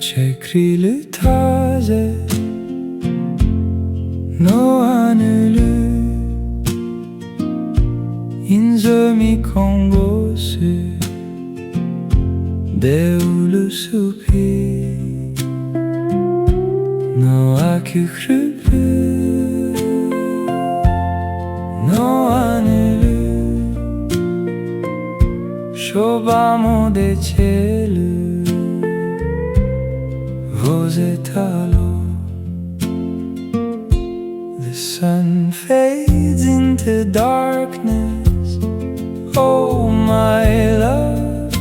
Çekrili taze Noa Nülü Inzomi kongosu Deulu supi Noa kükrüpü Noa Nülü Shobamo de çelü The sun fades into darkness, oh my love.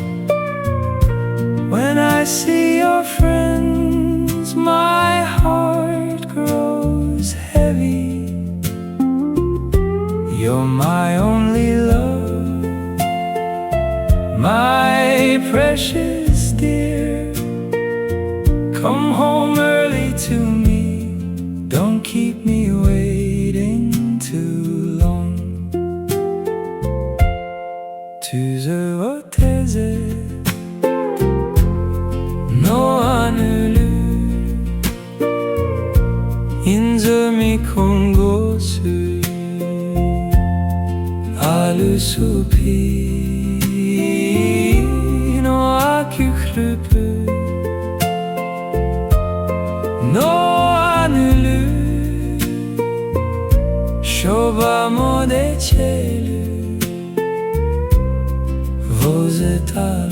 When I see your friends, my heart grows heavy. You're my only love, my precious dear. Come home early to me, don't keep me waiting too long. Tuze o teze Noa Nülü Inzomi kongosu Alu supi Noa kükrüpü Noa Nülü Shobamo de çelü Vos états